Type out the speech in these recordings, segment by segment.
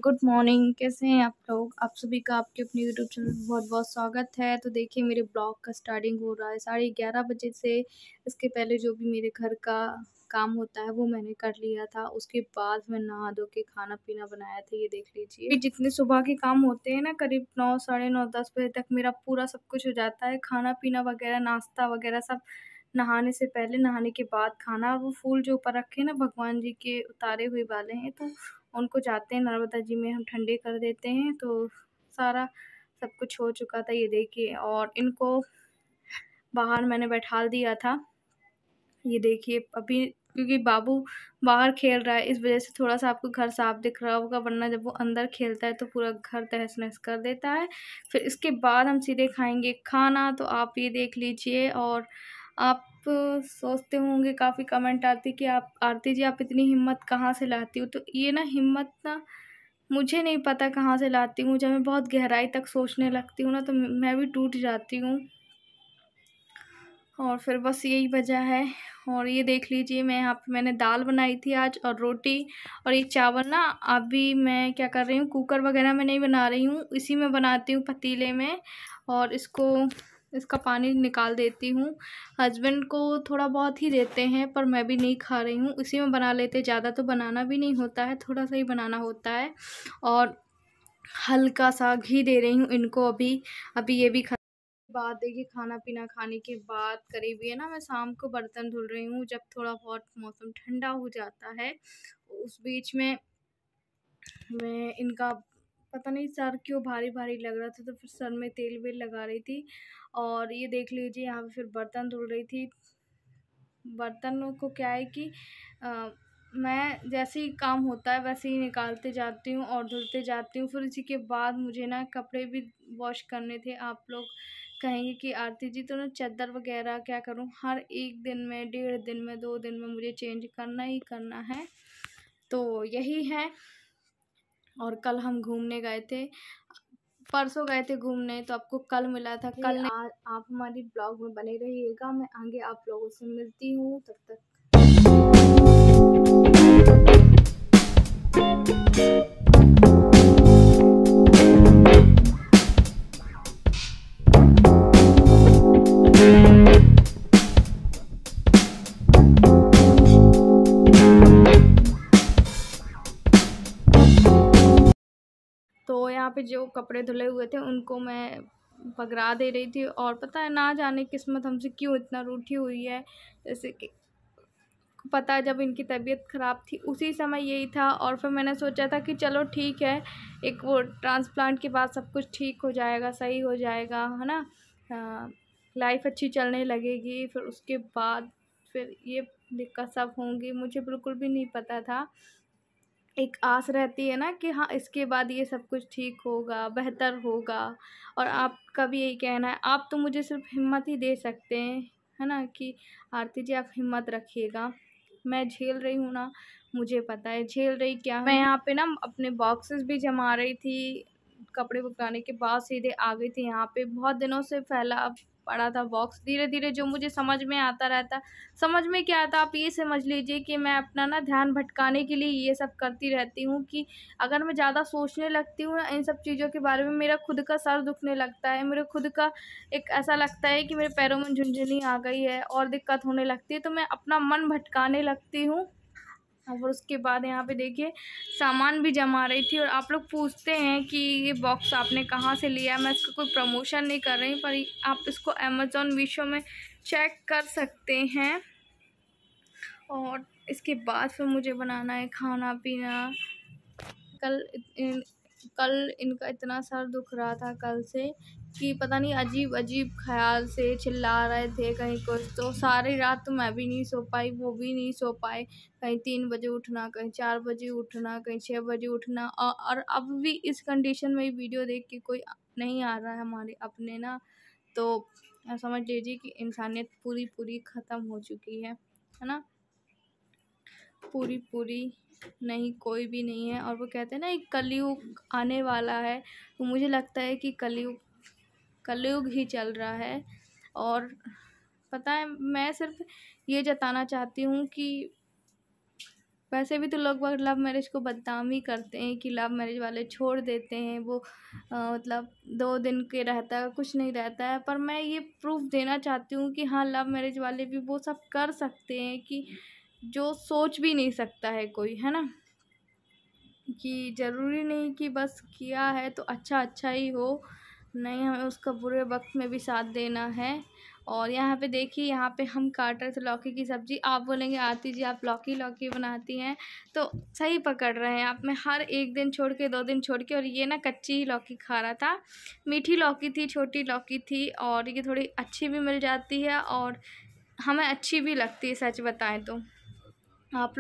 Good morning. कैसे हैं आप लोग? आप सभी का आपके अपने यूट्यूब चैनल में बहुत बहुत स्वागत है। तो देखिए मेरे ब्लॉग का स्टार्टिंग हो रहा है 11:30 बजे से। इसके पहले जो भी मेरे घर का काम होता है वो मैंने कर लिया था। उसके बाद मैं नहा धो के खाना पीना बनाया था, ये देख लीजिए। जितने सुबह के काम होते हैं ना, करीब 9 साढ़े 9 10 बजे तक मेरा पूरा सब कुछ हो जाता है। खाना पीना वगैरह, नाश्ता वगैरह सब नहाने से पहले, नहाने के बाद खाना। और वो फूल जो ऊपर रखे हैं ना, भगवान जी के उतारे हुए वाले हैं, तो उनको जाते हैं नर्मदा जी में हम ठंडे कर देते हैं। तो सारा सब कुछ हो चुका था, ये देखिए। और इनको बाहर मैंने बैठा दिया था, ये देखिए। अभी क्योंकि बाबू बाहर खेल रहा है, इस वजह से थोड़ा सा आपको घर साफ दिख रहा होगा, वरना जब वो अंदर खेलता है तो पूरा घर तहस नहस कर देता है। फिर इसके बाद हम सीधे खाएंगे खाना, तो आप ये देख लीजिए। और आप सोचते होंगे, काफ़ी कमेंट आती कि आप आरती जी आप इतनी हिम्मत कहाँ से लाती हो? तो ये ना हिम्मत ना मुझे नहीं पता कहाँ से लाती हूँ। जब मैं बहुत गहराई तक सोचने लगती हूँ ना, तो मैं भी टूट जाती हूँ। और फिर बस यही वजह है। और ये देख लीजिए, मैं यहाँ पे मैंने दाल बनाई थी आज, और रोटी। और ये चावल ना अभी मैं क्या कर रही हूँ, कुकर वगैरह में नहीं बना रही हूँ, इसी में बनाती हूँ, पतीले में। और इसका पानी निकाल देती हूँ। हस्बैंड को थोड़ा बहुत ही देते हैं, पर मैं भी नहीं खा रही हूँ, इसी में बना लेते। ज़्यादा तो बनाना भी नहीं होता है, थोड़ा सा ही बनाना होता है। और हल्का सा घी दे रही हूँ इनको अभी। अभी ये भी बाद देखिए, खाना पीना खाने के बाद करीब ये ना मैं शाम को बर्तन धुल रही हूँ, जब थोड़ा बहुत मौसम ठंडा हो जाता है। उस बीच में मैं इनका पता नहीं सर क्यों भारी भारी लग रहा था, तो फिर सर में तेल वेल लगा रही थी। और ये देख लीजिए, यहाँ पे फिर बर्तन धुल रही थी। बर्तनों को क्या है कि मैं जैसे ही काम होता है वैसे ही निकालते जाती हूँ और धुलते जाती हूँ। फिर इसी के बाद मुझे ना कपड़े भी वॉश करने थे। आप लोग कहेंगे कि आरती जी तो ना चादर वगैरह क्या करूँ, हर एक दिन में, 1.5 दिन में, 2 दिन में मुझे चेंज करना ही करना है, तो यही है। और कल हम घूमने गए थे, परसों गए थे घूमने, तो आपको कल मिला था। कल आज आप हमारी ब्लॉग में बने रहिएगा, मैं आगे आप लोगों से मिलती हूँ, तब तक। तो यहाँ पे जो कपड़े धुले हुए थे उनको मैं पगरा दे रही थी। और पता है, ना जाने किस्मत हमसे क्यों इतना रूठी हुई है। जैसे कि पता है, जब इनकी तबीयत ख़राब थी उसी समय यही था। और फिर मैंने सोचा था कि चलो ठीक है, एक वो ट्रांसप्लांट के बाद सब कुछ ठीक हो जाएगा, सही हो जाएगा, है ना, लाइफ अच्छी चलने लगेगी। फिर उसके बाद फिर ये दिक्कत सब होंगी, मुझे बिल्कुल भी नहीं पता था। एक आस रहती है ना कि हाँ इसके बाद ये सब कुछ ठीक होगा, बेहतर होगा। और आपका भी यही कहना है, आप तो मुझे सिर्फ हिम्मत ही दे सकते हैं, है ना, कि आरती जी आप हिम्मत रखिएगा। मैं झेल रही हूँ ना, मुझे पता है झेल रही क्या हूँ। मैं यहाँ पे ना अपने बॉक्सेस भी जमा रही थी, कपड़े उतारने के बाद सीधे आ गई थी। यहाँ पे बहुत दिनों से फैला पड़ा था बॉक्स, धीरे धीरे जो मुझे समझ में आता रहता। समझ में क्या आता, आप ये समझ लीजिए कि मैं अपना ना ध्यान भटकाने के लिए ये सब करती रहती हूँ। कि अगर मैं ज़्यादा सोचने लगती हूँ ना इन सब चीज़ों के बारे में, मेरा खुद का सर दुखने लगता है, मेरे खुद का एक ऐसा लगता है कि मेरे पैरों में झुनझुनी आ गई है और दिक्कत होने लगती है, तो मैं अपना मन भटकाने लगती हूँ। और उसके बाद यहाँ पे देखिए सामान भी जमा रही थी। और आप लोग पूछते हैं कि ये बॉक्स आपने कहाँ से लिया। मैं इसका कोई प्रमोशन नहीं कर रही, पर आप इसको अमेज़ॉन मीशो में चेक कर सकते हैं। और इसके बाद फिर मुझे बनाना है खाना पीना। कल इनका इतना सर दुख रहा था कल से कि पता नहीं, अजीब अजीब ख्याल से चिल्ला रहे थे कहीं कुछ। तो सारी रात तो मैं भी नहीं सो पाई, वो भी नहीं सो पाए। कहीं 3 बजे उठना, कहीं 4 बजे उठना, कहीं 6 बजे उठना। और अब भी इस कंडीशन में वीडियो देख के कोई नहीं आ रहा है हमारे अपने ना, तो समझ लीजिए कि इंसानियत पूरी पूरी ख़त्म हो चुकी है ना, पूरी पूरी नहीं, कोई भी नहीं है। और वो कहते हैं ना एक कलयुग आने वाला है, तो मुझे लगता है कि कलयुग ही चल रहा है। और पता है, मैं सिर्फ ये जताना चाहती हूँ कि वैसे भी तो लोग लव मैरिज को बदनाम ही करते हैं कि लव मैरिज वाले छोड़ देते हैं, वो मतलब 2 दिन के रहता है, कुछ नहीं रहता है। पर मैं ये प्रूफ़ देना चाहती हूँ कि हाँ, लव मैरिज वाले भी वो सब कर सकते हैं कि जो सोच भी नहीं सकता है कोई, है ना? कि ज़रूरी नहीं कि बस किया है तो अच्छा ही हो, नहीं, हमें उसका बुरे वक़्त में भी साथ देना है। और यहाँ पे देखिए, यहाँ पे हम काट रहे थे लौकी की सब्ज़ी। आप बोलेंगे आरती जी आप लौकी बनाती हैं, तो सही पकड़ रहे हैं आप। मैं हर 1 दिन छोड़ के 2 दिन छोड़ के, और ये ना कच्ची ही लौकी खा रहा था। मीठी लौकी थी, छोटी लौकी थी, और ये थोड़ी अच्छी भी मिल जाती है और हमें अच्छी भी लगती है, सच बताएँ तो। आप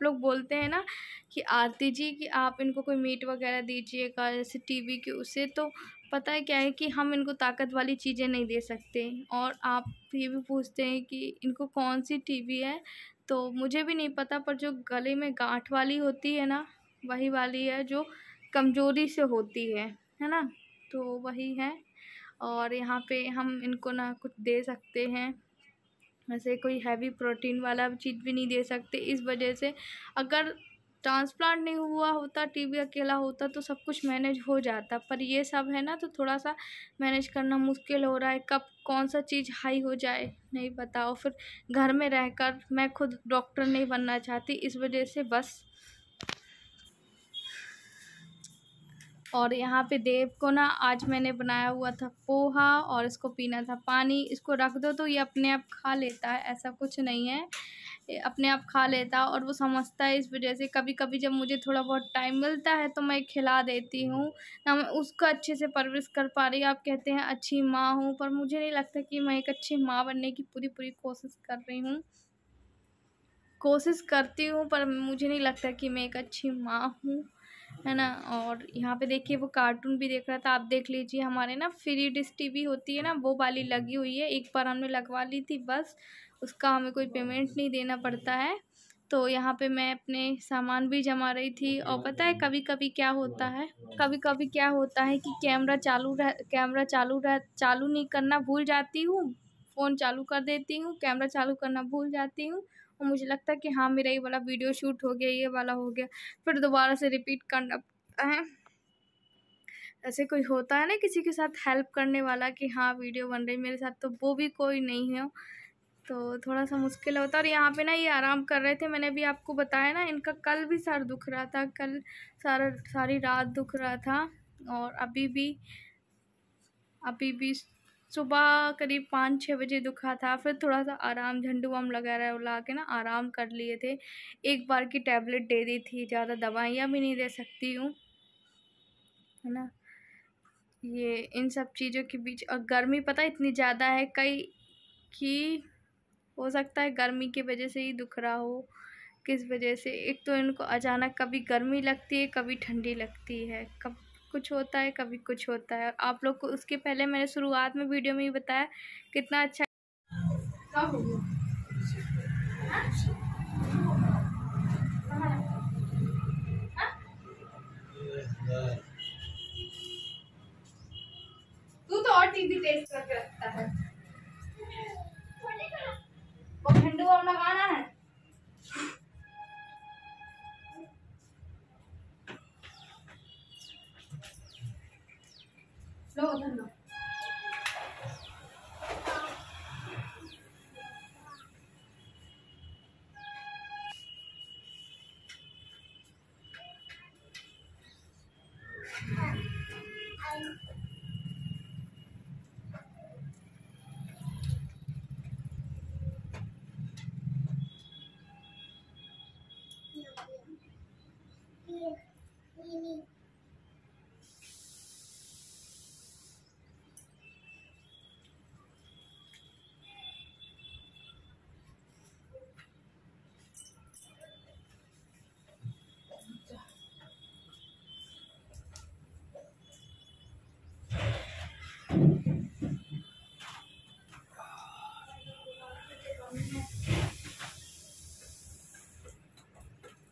लोग बोलते हैं ना कि आरती जी कि आप इनको कोई मीट वगैरह दीजिएगा जैसे टीवी के उससे, तो पता है क्या है कि हम इनको ताकत वाली चीज़ें नहीं दे सकते। और आप ये भी पूछते हैं कि इनको कौन सी टीवी है, तो मुझे भी नहीं पता, पर जो गले में गांठ वाली होती है ना, वही वाली है जो कमज़ोरी से होती है ना? तो वही है। और यहाँ पे हम इनको ना कुछ दे सकते हैं, वैसे कोई हैवी प्रोटीन वाला चीज़ भी नहीं दे सकते। इस वजह से अगर ट्रांसप्लांट नहीं हुआ होता, टीबी अकेला होता, तो सब कुछ मैनेज हो जाता। पर ये सब है ना, तो थोड़ा सा मैनेज करना मुश्किल हो रहा है। कब कौन सा चीज़ हाई हो जाए नहीं पता। और फिर घर में रहकर मैं खुद डॉक्टर नहीं बनना चाहती, इस वजह से बस। और यहाँ पे देव को ना आज मैंने बनाया हुआ था पोहा, और इसको पीना था पानी। इसको रख दो तो ये अपने आप खा लेता है, ऐसा कुछ नहीं है, ये अपने आप खा लेता है और वो समझता है। इस वजह से कभी कभी जब मुझे थोड़ा बहुत टाइम मिलता है तो मैं खिला देती हूँ ना। मैं उसका अच्छे से परवरिश कर पा रही, आप कहते हैं अच्छी माँ हूँ, पर मुझे नहीं लगता कि मैं एक अच्छी माँ बनने की पूरी कोशिश कर रही हूँ। कोशिश करती हूँ, पर मुझे नहीं लगता कि मैं एक अच्छी माँ हूँ, है ना? और यहाँ पे देखिए वो कार्टून भी देख रहा था। आप देख लीजिए, हमारे ना फ्री डिश टीवी होती है ना, वो वाली लगी हुई है। एक बार हमने लगवा ली थी बस, उसका हमें कोई पेमेंट नहीं देना पड़ता है। तो यहाँ पे मैं अपने सामान भी जमा रही थी। और पता है कभी कभी क्या होता है, कि कैमरा चालू नहीं करना भूल जाती हूँ। फ़ोन चालू कर देती हूँ, कैमरा चालू करना भूल जाती हूँ, और मुझे लगता है कि हाँ मेरा ये वाला वीडियो शूट हो गया, ये वाला हो गया, फिर दोबारा से रिपीट करना पड़ता है। ऐसे कोई होता है ना किसी के साथ हेल्प करने वाला कि हाँ वीडियो बन रही, मेरे साथ तो वो भी कोई नहीं है, तो थोड़ा सा मुश्किल होता है। और यहाँ पे ना ये आराम कर रहे थे, मैंने भी आपको बताया ना, इनका कल भी सर दुख रहा था, कल सारी रात दुख रहा था। और अभी भी सुबह करीब 5-6 बजे दुखा था। फिर थोड़ा सा आराम, झंडू बाम वगैरह ला के ना आराम कर लिए थे। एक बार की टैबलेट दे दी थी, ज़्यादा दवाइयाँ भी नहीं दे सकती हूँ, है ना? ये इन सब चीज़ों के बीच, और गर्मी पता इतनी ज़्यादा है कि हो सकता है गर्मी की वजह से ही दुख रहा हो। किस वजह से, एक तो इनको अचानक कभी गर्मी लगती है, कभी ठंडी लगती है, कब कुछ होता है, कभी कुछ होता है। और आप लोग को उसके पहले मैंने शुरुआत में वीडियो में ही बताया कितना अच्छा। कब हो गया? तू तो और टीवी टेस्ट करके रखता है, वो झंडू अब लगाना है। लो उधर लो।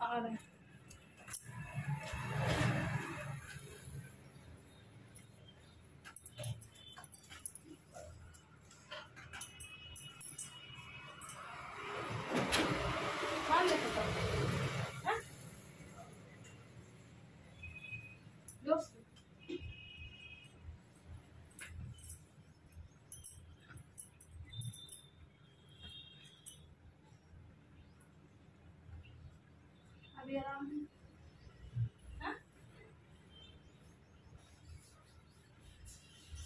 आ रहे हैं। कौन देखो? अभी आराम है। हाँ?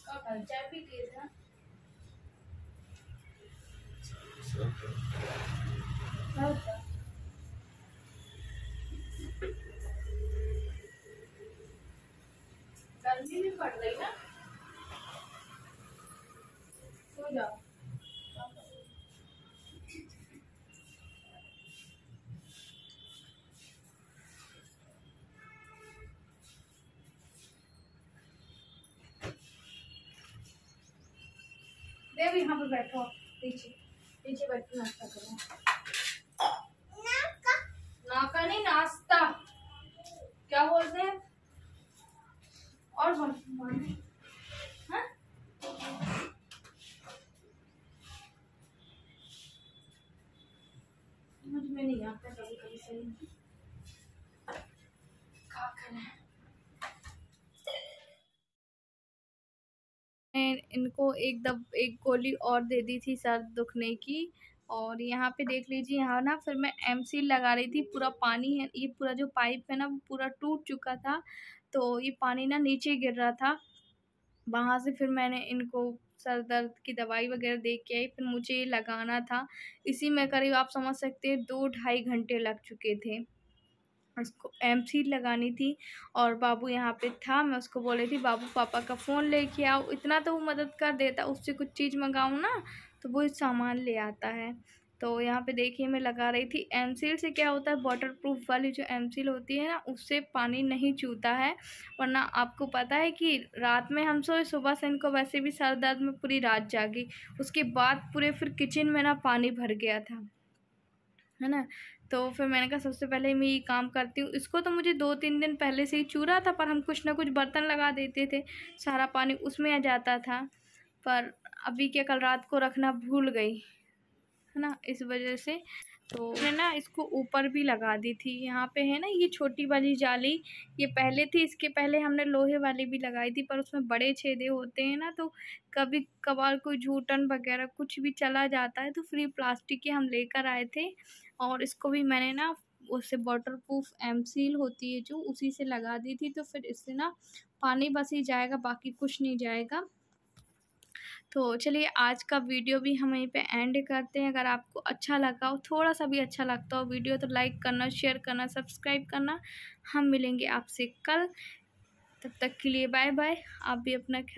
कब चाय पी लिए थे? गर्मी भी पड़ रही ना, सो जाओ। देव यहाँ पे बैठो, पीछे पीछे बैठो, नाश्ता करो। नाका नहीं, नाश्ता क्या बोलते हैं? और हाँ? मुझ में नहीं आता कभी कभी, सही नहीं। क्या करें? इनको एक गोली और दे दी थी सर दुखने की। और यहाँ पे देख लीजिए, यहाँ ना फिर मैं एमसील लगा रही थी। पूरा पानी है, ये पूरा जो पाइप है ना वो पूरा टूट चुका था, तो ये पानी ना नीचे गिर रहा था। वहाँ से फिर मैंने इनको सर दर्द की दवाई वगैरह दे के आई, फिर मुझे ये लगाना था। इसी में करीब आप समझ सकते हैं 2-2.5 घंटे लग चुके थे। उसको एमसील लगानी थी और बाबू यहाँ पे था। मैं उसको बोल रही थी बाबू पापा का फ़ोन लेके आओ, इतना तो वो मदद कर देता। उससे कुछ चीज़ मंगाऊँ ना तो वो सामान ले आता है। तो यहाँ पे देखिए मैं लगा रही थी। एमसील से क्या होता है, वाटर प्रूफ वाली जो एमसील होती है ना, उससे पानी नहीं चूता है। वरना आपको पता है कि रात में हम सोए, सुबह से इनको वैसे भी सर दर्द में पूरी रात जागी। उसके बाद पूरे फिर किचन में ना पानी भर गया था, है ना। तो फिर मैंने कहा सबसे पहले मैं ये काम करती हूँ। इसको तो मुझे 2-3 दिन पहले से ही चू रहा था, पर हम कुछ ना कुछ बर्तन लगा देते थे, सारा पानी उसमें आ जाता था। पर अभी क्या, कल रात को रखना भूल गई, है ना, इस वजह से। तो मैं ना इसको ऊपर भी लगा दी थी। यहाँ पे है ना ये छोटी वाली जाली, ये पहले थी, इसके पहले हमने लोहे वाली भी लगाई थी, पर उसमें बड़े छेदे होते हैं ना, तो कभी कभार कोई जूटन वगैरह कुछ भी चला जाता है। तो फ्री प्लास्टिक के हम लेकर आए थे, और इसको भी मैंने ना उससे वाटर प्रूफ एमसील होती है जो, उसी से लगा दी थी। तो फिर इससे ना पानी बस ही जाएगा, बाकी कुछ नहीं जाएगा। तो चलिए आज का वीडियो भी हम यहीं पे एंड करते हैं। अगर आपको अच्छा लगा हो, थोड़ा सा भी अच्छा लगता हो वीडियो, तो लाइक करना, शेयर करना, सब्सक्राइब करना। हम मिलेंगे आपसे कल, तब तक के लिए बाय बाय। आप भी अपना ख्याल